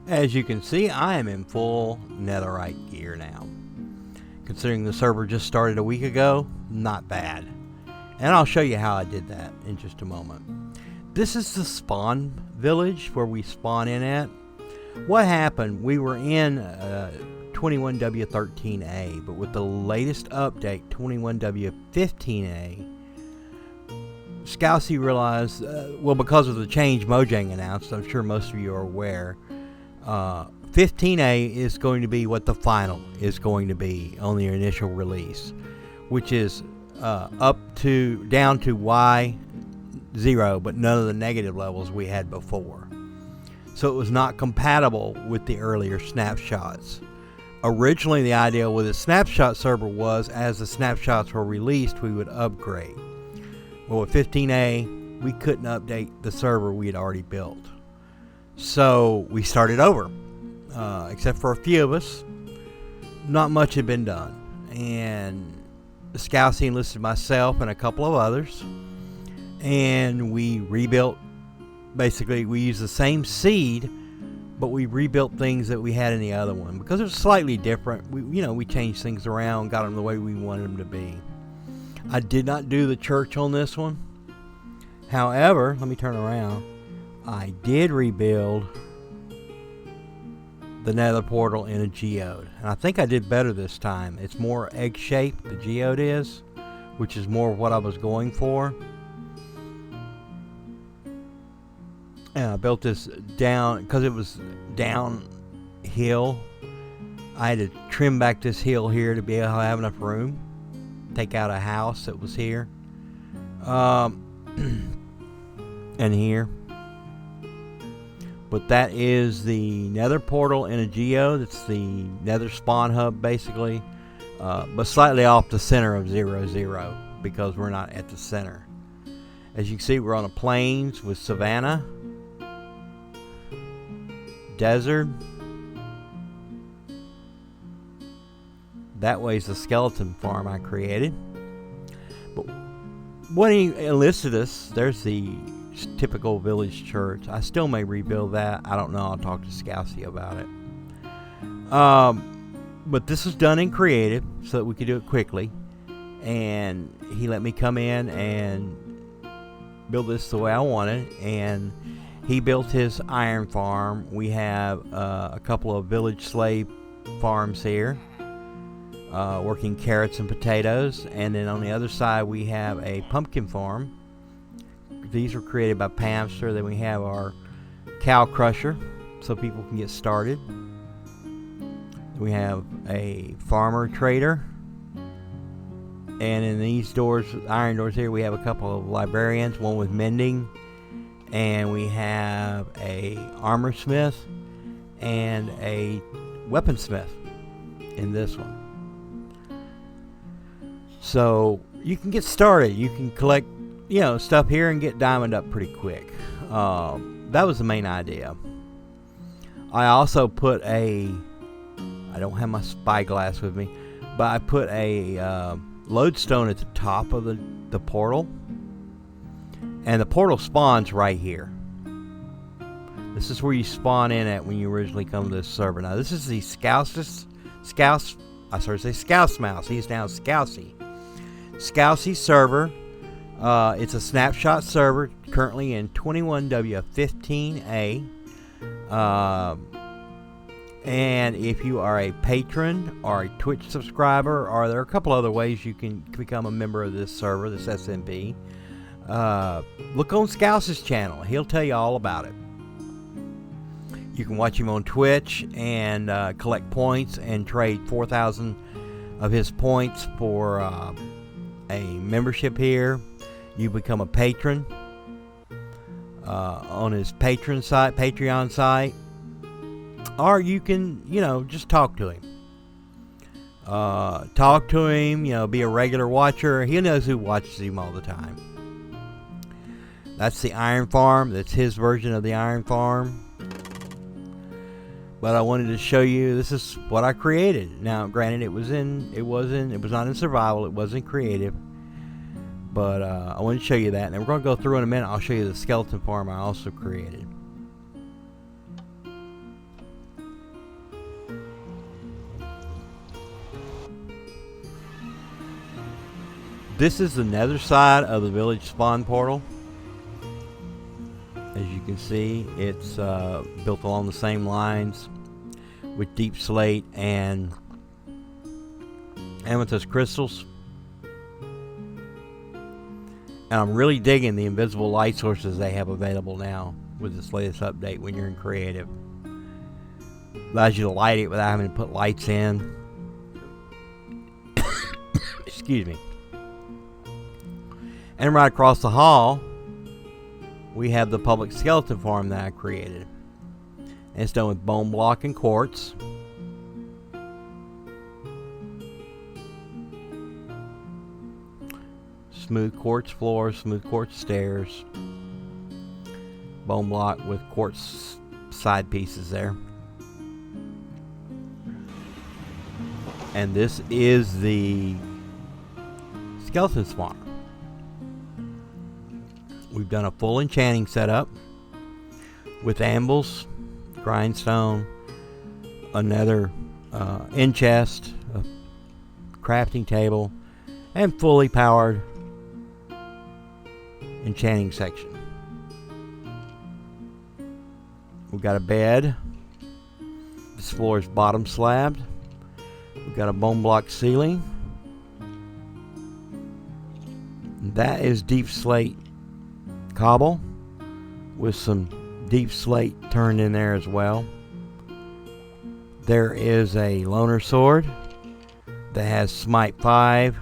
As you can see, I am in full netherite gear now. Considering the server just started a week ago, not bad. And I'll show you how I did that in just a moment. This is the spawn village where we spawn in at. What happened, we were in 21W13A, but with the latest update, 21W15A, Scousey realized, well, because of the change Mojang announced, I'm sure most of you are aware, 15A is going to be what the final is going to be on the initial release, which is down to Y0, but none of the negative levels we had before. So it was not compatible with the earlier snapshots. Originally, the idea with the snapshot server was, as the snapshots were released, we would upgrade. Well, with 15A, we couldn't update the server we had already built. So we started over. Except for a few of us, not much had been done. And Scousey enlisted myself and a couple of others. And we rebuilt. Basically, we used the same seed, but we rebuilt things that we had in the other one. Because it was slightly different. We changed things around, got them the way we wanted them to be. I did not do the church on this one. However, let me turn around. I did rebuild the Nether Portal in a geode. And I think I did better this time. It's more egg-shaped, the geode is, which is more what I was going for. And I built this down, because it was downhill. I had to trim back this hill here to be able to have enough room. Take out a house that was here. And here. But that is the Nether Portal in a geode. It's the Nether spawn hub, basically. But slightly off the center of 0, because we're not at the center. As you can see, we're on a plains with savanna, desert. That way is the skeleton farm I created. But when he enlisted us, there's the typical village church. I still may rebuild that. I don't know. I'll talk to Scousey about it. But this was done in creative so that we could do it quickly. And he let me come in and build this the way I wanted. And he built his iron farm. We have a couple of village slave farms here. Working carrots and potatoes. And then on the other side we have a pumpkin farm. These were created by Pamster. Then we have our cow crusher so people can get started. We have a farmer trader. And in these doors, iron doors here, we have a couple of librarians, one with mending. And we have a armor smith and a weaponsmith in this one. So you can get started. You can collect stuff here and get diamond up pretty quick. That was the main idea. I also put I don't have my spyglass with me, but I put a lodestone at the top of the portal, and the portal spawns right here. This is where you spawn in at when you originally come to this server. Now this is the Scouse Mouse. He's now Scousey. Scousey server. It's a snapshot server currently in 21W15A. And if you are a patron or a Twitch subscriber, or there are a couple other ways you can become a member of this server, this SMP, look on Scousey's channel. He'll tell you all about it. You can watch him on Twitch and collect points and trade 4,000 of his points for a membership here. You become a patron on his Patreon site. Or you can, just talk to him. Be a regular watcher. He knows who watches him all the time. That's the iron farm. That's his version of the iron farm. But I wanted to show you, this is what I created. Now, granted, it was not in survival. It wasn't creative. But I wanted to show you that. And we're going to go through in a minute. I'll show you the skeleton farm I also created. This is the nether side of the village spawn portal. As you can see, it's built along the same lines with deep slate and amethyst crystals. And I'm really digging the invisible light sources they have available now with this latest update when you're in creative. Allows you to light it without having to put lights in. Excuse me. And right across the hall, we have the public skeleton farm that I created. And it's done with bone block and quartz. Smooth quartz floors, smooth quartz stairs. Bone block with quartz side pieces there. And this is the skeleton spawner. We've done a full enchanting setup with anvils, grindstone, another end chest, a crafting table, and fully powered enchanting section. We've got a bed. This floor is bottom slabbed. We've got a bone block ceiling. That is deep slate cobble with some deep slate turned in there as well. There is a loner sword that has smite 5.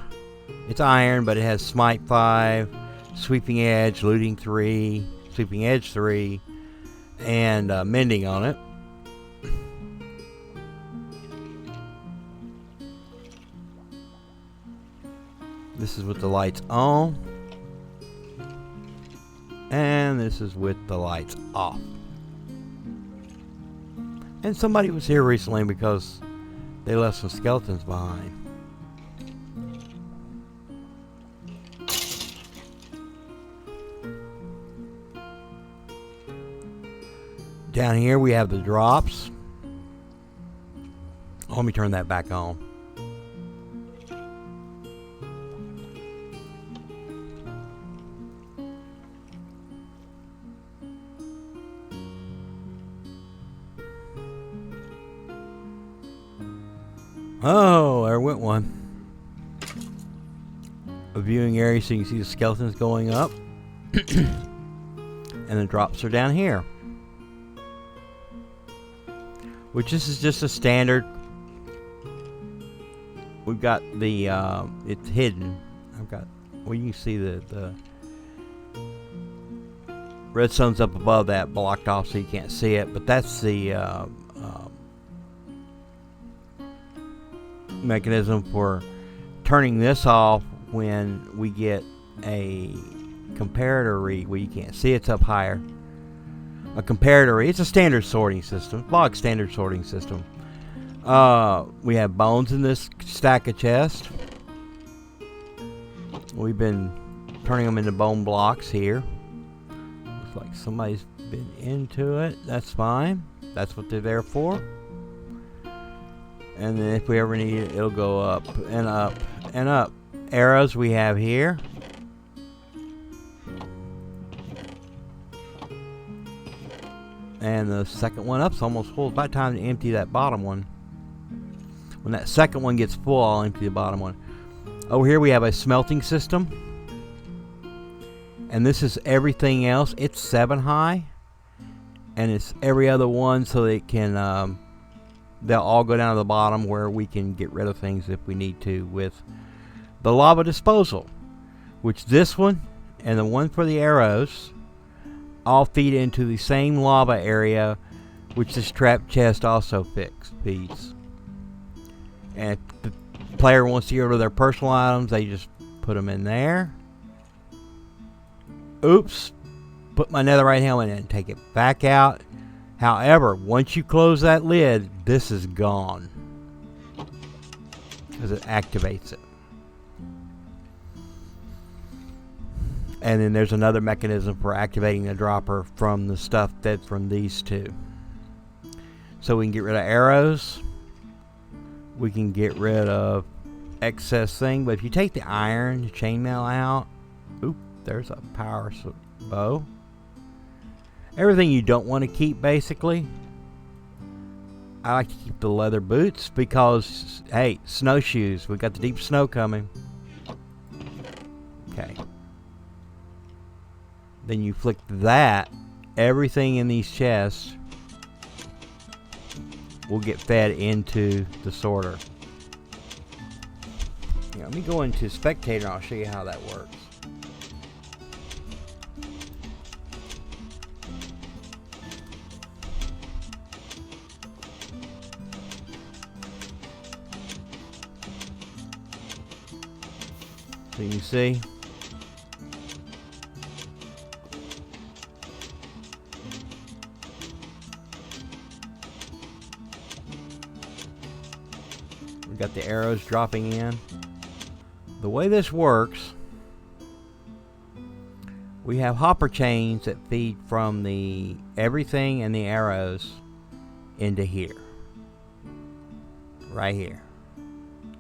It's iron, but it has smite 5, sweeping edge, looting 3, sweeping edge 3, and mending on it. This is with the lights on. And this is with the lights off. And somebody was here recently because they left some skeletons behind. Down here we have the drops. Let me turn that back on. Oh, there went one. A viewing area so you can see the skeletons going up. And the drops are down here. Which this is just a standard. We've got the, it's hidden. I've got, well, you can see the redstone's up above that, blocked off so you can't see it. But that's the mechanism for turning this off when we get a comparator read. Well, you can't see it's up higher. A comparator read. It's a standard sorting system, log standard sorting system. We have bones in this stack of chest. We've been turning them into bone blocks here. Looks like somebody's been into it. That's fine. That's what they're there for. And then if we ever need it, it'll go up and up and up. Arrows we have here. And the second one up's almost full. It's about time to empty that bottom one. When that second one gets full, I'll empty the bottom one. Over here we have a smelting system. And this is everything else. It's 7 high. And it's every other one so they can... they'll all go down to the bottom where we can get rid of things if we need to with the lava disposal. Which this one and the one for the arrows all feed into the same lava area which this trap chest also feeds. And if the player wants to get rid of their personal items, they just put them in there. Oops. Put my netherite helmet in and take it back out. However, once you close that lid, this is gone. Because it activates it. And then there's another mechanism for activating the dropper from the stuff fed from these two. So we can get rid of arrows. We can get rid of excess thing. But if you take the iron chainmail out, oop, there's a power bow. Everything you don't want to keep, basically. I like to keep the leather boots because, hey, snowshoes. We got the deep snow coming. Okay. Then you flick that. Everything in these chests will get fed into the sorter. Yeah, let me go into Spectator and I'll show you how that works. So you can see we got the arrows dropping in. The way this works, we have hopper chains that feed from the everything and the arrows into here. Right here.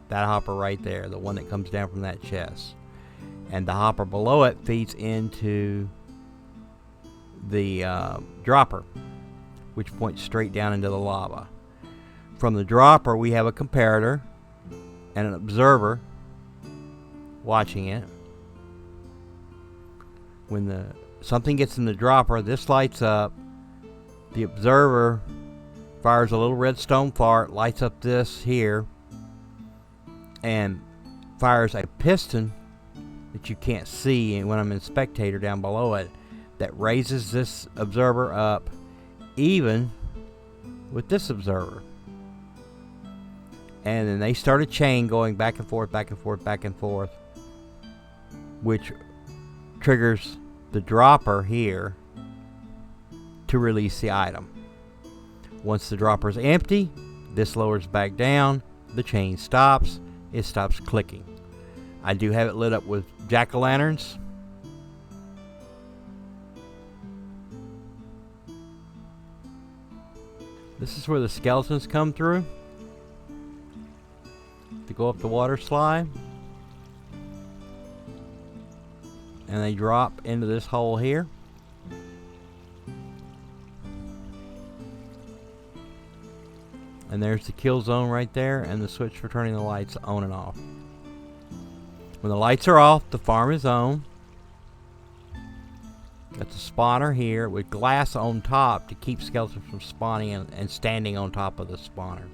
That hopper right there, the one that comes down from that chest. And the hopper below it feeds into the dropper, which points straight down into the lava. From the dropper, we have a comparator and an observer watching it. When something gets in the dropper, this lights up. The observer fires a little redstone fart, lights up this here, and fires a piston that you can't see when I'm in Spectator down below it, that raises this observer up even with this observer. And then they start a chain going back and forth, back and forth, back and forth, which triggers the dropper here to release the item. Once the dropper is empty, this lowers back down, the chain stops, it stops clicking. I do have it lit up with jack-o'-lanterns. This is where the skeletons come through to go up the water slide. And they drop into this hole here. And there's the kill zone right there and the switch for turning the lights on and off. When the lights are off, the farm is on. Got the spawner here with glass on top to keep skeletons from spawning and standing on top of the spawner.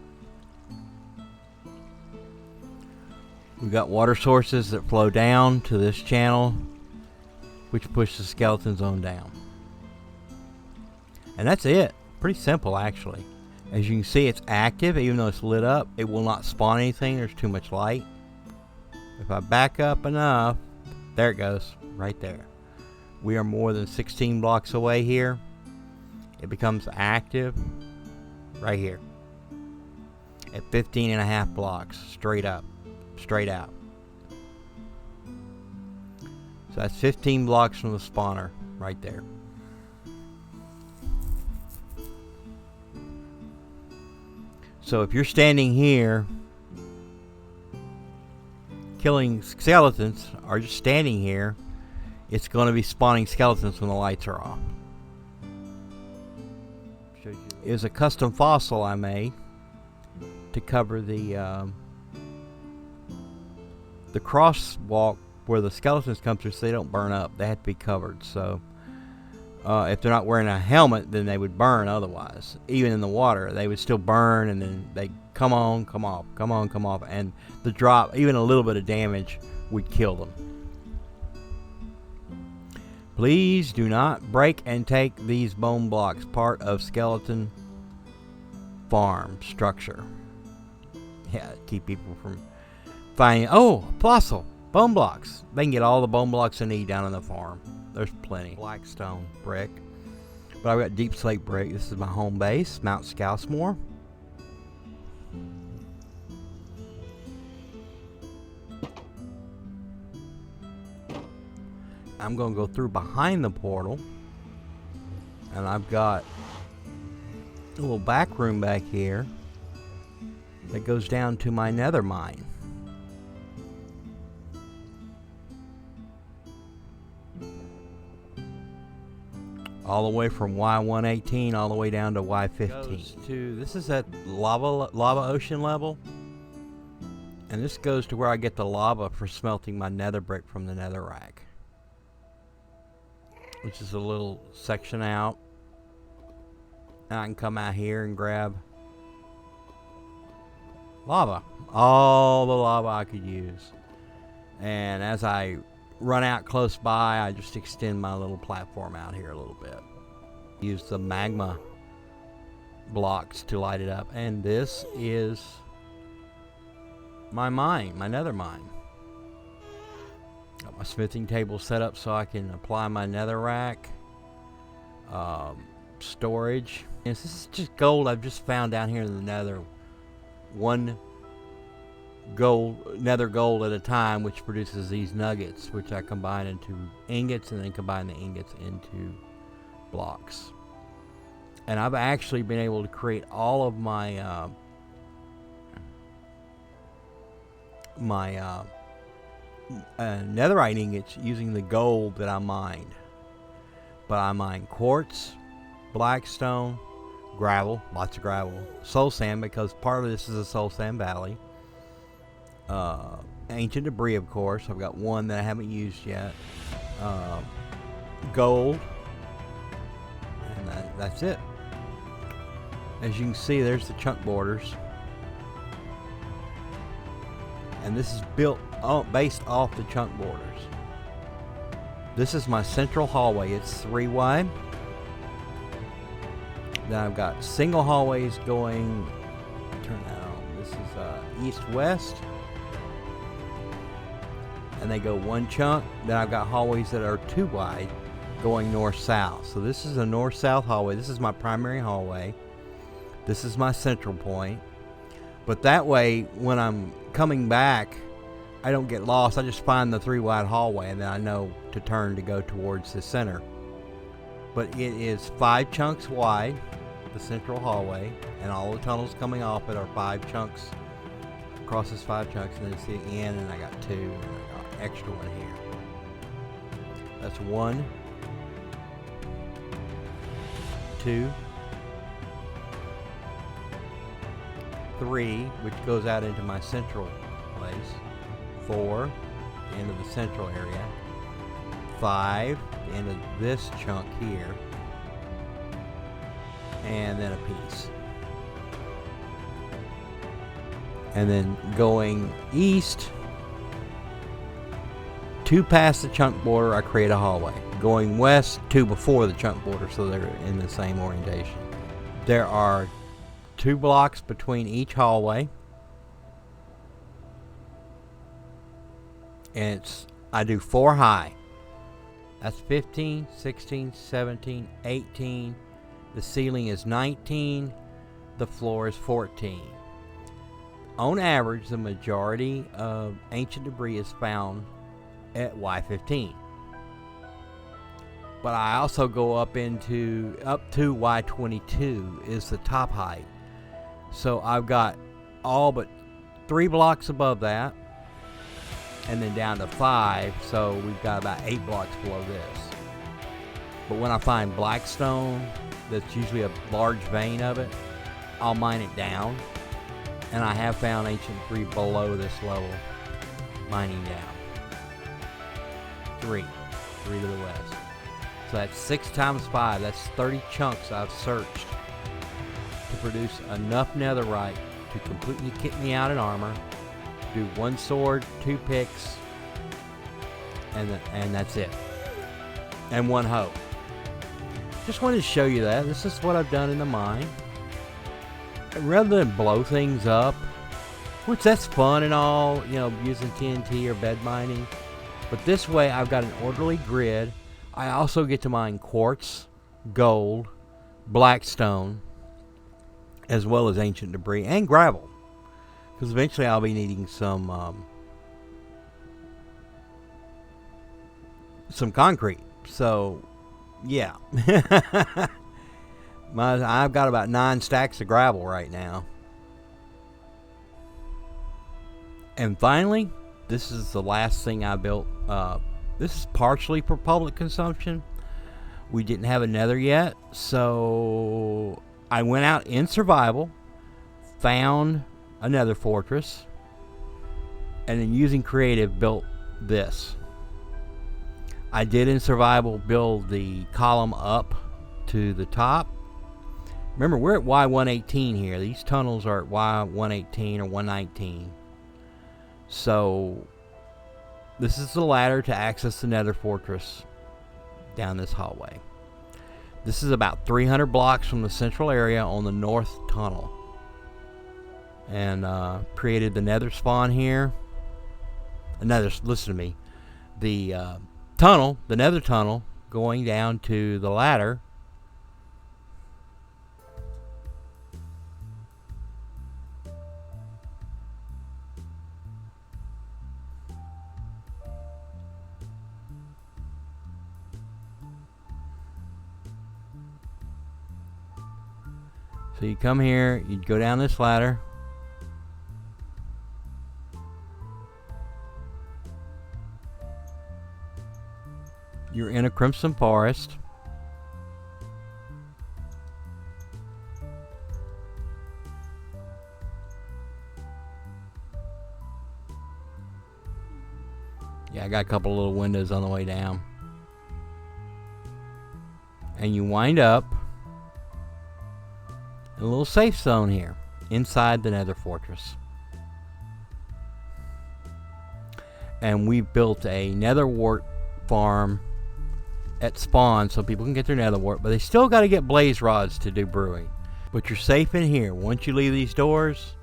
We've got water sources that flow down to this channel, which push the skeletons on down. And that's it. Pretty simple, actually. As you can see, it's active. Even though it's lit up, it will not spawn anything. There's too much light. If I back up enough, there it goes, right there. We are more than 16 blocks away here. It becomes active right here at 15 and a half blocks, straight up, straight out. So that's 15 blocks from the spawner right there. So if you're standing here killing skeletons, or just standing here, it's going to be spawning skeletons when the lights are off. It was a custom fossil I made to cover the crosswalk where the skeletons come through, so they don't burn up. They have to be covered. So if they're not wearing a helmet, then they would burn otherwise. Even in the water, they would still burn, and then they come on, come off, come on, come off, and the drop, even a little bit of damage, would kill them. Please do not break and take these bone blocks, part of skeleton farm structure. Yeah, keep people from finding, oh, fossil, bone blocks. They can get all the bone blocks they need down on the farm. There's plenty. Blackstone brick. But I've got deep slate brick. This is my home base, Mount Scousey. I'm going to go through behind the portal. And I've got a little back room back here that goes down to my nether mine. all the way from Y118 all the way down to Y15. This is at lava ocean level, and this goes to where I get the lava for smelting my nether brick from the netherrack, which is a little section out, and I can come out here and grab lava, all the lava I could use. And as I run out close by, I just extend my little platform out here a little bit. Use the magma blocks to light it up. And this is my mine, my nether mine. Got my smithing table set up so I can apply my netherrack. Storage. And this is just gold I've just found down here in the nether. One nether gold at a time, which produces these nuggets, which I combine into ingots, and then combine the ingots into blocks. And I've actually been able to create all of my netherite ingots using the gold that I mined. But I mine quartz, blackstone, gravel, lots of gravel, soul sand, because part of this is a soul sand valley. Ancient debris, of course. I've got one that I haven't used yet. Gold, and that's it. As you can see, there's the chunk borders, and this is built based off the chunk borders. This is my central hallway. It's 3 wide. Then I've got single hallways going. Turn that on. This is east-west. And they go 1 chunk. Then I've got hallways that are 2 wide going north-south. So this is a north-south hallway. This is my primary hallway. This is my central point. But that way, when I'm coming back, I don't get lost. I just find the 3 wide hallway, and then I know to turn to go towards the center. But it is 5 chunks wide, the central hallway, and all the tunnels coming off it are 5 chunks. Across this 5 chunks, and then it's the end, and I got 2, and I got extra one here. That's 1, 2, 3, which goes out into my central place. 4, the end of the central area. 5, the end of this chunk here. And then a piece. And then going east, 2 past the chunk border, I create a hallway. Going west, 2 before the chunk border, so they're in the same orientation. There are 2 blocks between each hallway. And I do 4 high. That's 15, 16, 17, 18. The ceiling is 19. The floor is 14. On average, the majority of ancient debris is found at Y15. But I also go up to Y22 is the top height. So I've got all but 3 blocks above that, and then down to 5, so we've got about 8 blocks below this. But when I find blackstone, that's usually a large vein of it, I'll mine it down, and I have found ancient debris below this level, mining down. 3 to the west. So that's 6 times 5, that's 30 chunks I've searched to produce enough netherite to completely kit me out in armor, do 1 sword, 2 picks, and that's it. And 1 hoe. Just wanted to show you that. This is what I've done in the mine. And rather than blow things up, which that's fun and all, you know, using TNT or bed mining, but this way I've got an orderly grid. I also get to mine quartz, gold, blackstone, as well as ancient debris and gravel, because eventually I'll be needing some concrete. So yeah. I've got about 9 stacks of gravel right now. And finally, this is the last thing I built. This is partially for public consumption. We didn't have a nether yet, so I went out in survival, found a nether fortress, and then using creative built this. I did in survival build the column up to the top. Remember, we're at Y118 here. These tunnels are at Y118 or 119. So this is the ladder to access the nether fortress down this hallway. This is about 300 blocks from the central area on the north tunnel. And created the nether spawn here. Listen to me. The tunnel, the nether tunnel, going down to the ladder. So you come here, you go down this ladder. You're in a crimson forest. Yeah, I got a couple little windows on the way down. And you wind up in a little safe zone here inside the nether fortress. And we built a nether wart farm at spawn so people can get their nether wart, but they still got to get blaze rods to do brewing. But you're safe in here. Once you leave these doors,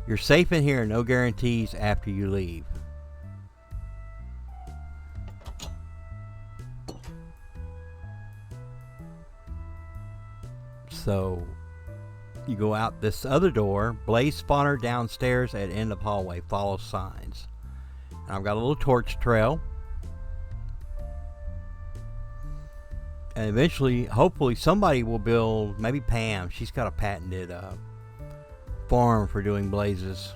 you're safe in here. No guarantees after you leave. So you go out this other door, blaze spawner downstairs at end of hallway, follow signs. And I've got a little torch trail. And eventually, hopefully, somebody will build, maybe Pam. She's got a patented farm for doing blazes.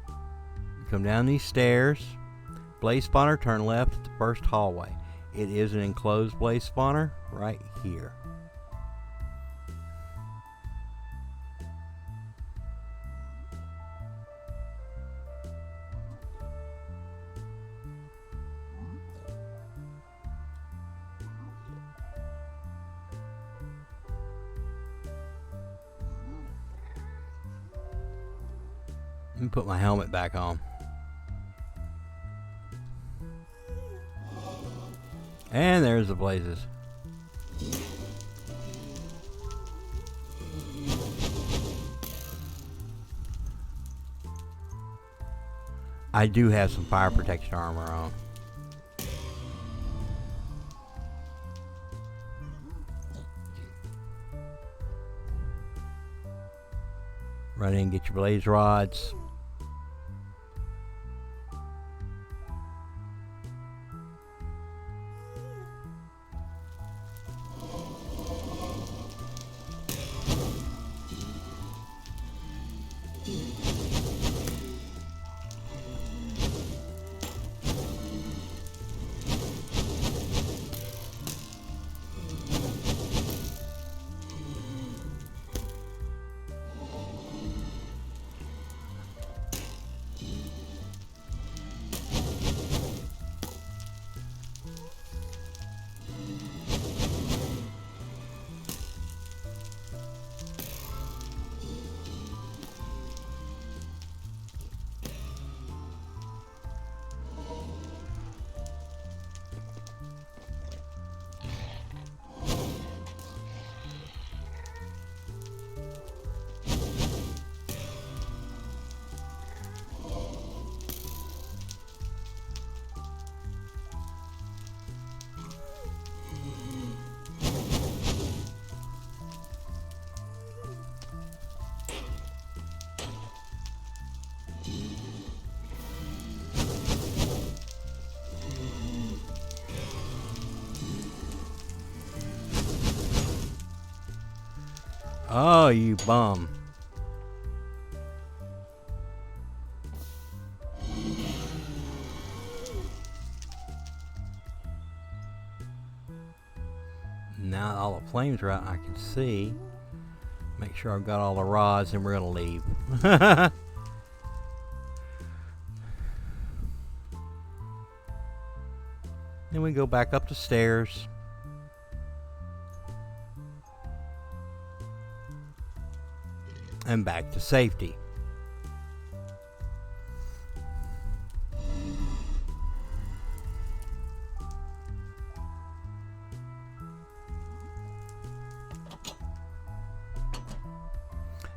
You come down these stairs, blaze spawner, turn left at the first hallway. It is an enclosed blaze spawner right here. Let me put my helmet back on. And there's the blazes. I do have some fire protection armor on. Run in and get your blaze rods. Oh, you bum. Now all the flames are out, I can see. Make sure I've got all the rods, and we're gonna leave. Then we go back up the stairs. And back to safety.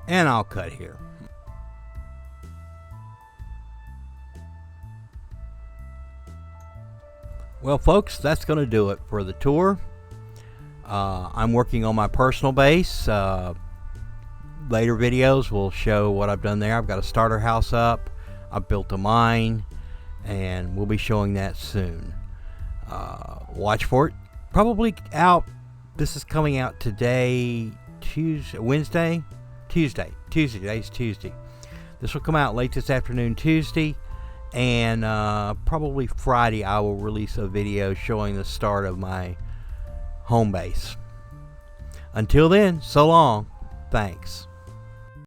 And I'll cut here. Well, folks, that's going to do it for the tour. I'm working on my personal base. Later videos will show what I've done there. I've got a starter house up. I've built a mine, and we'll be showing that soon. Watch for it. Probably out. This is coming out today, Tuesday. Today's Tuesday. This will come out late this afternoon, Tuesday, and probably Friday I will release a video showing the start of my home base. Until then, so long. Thanks.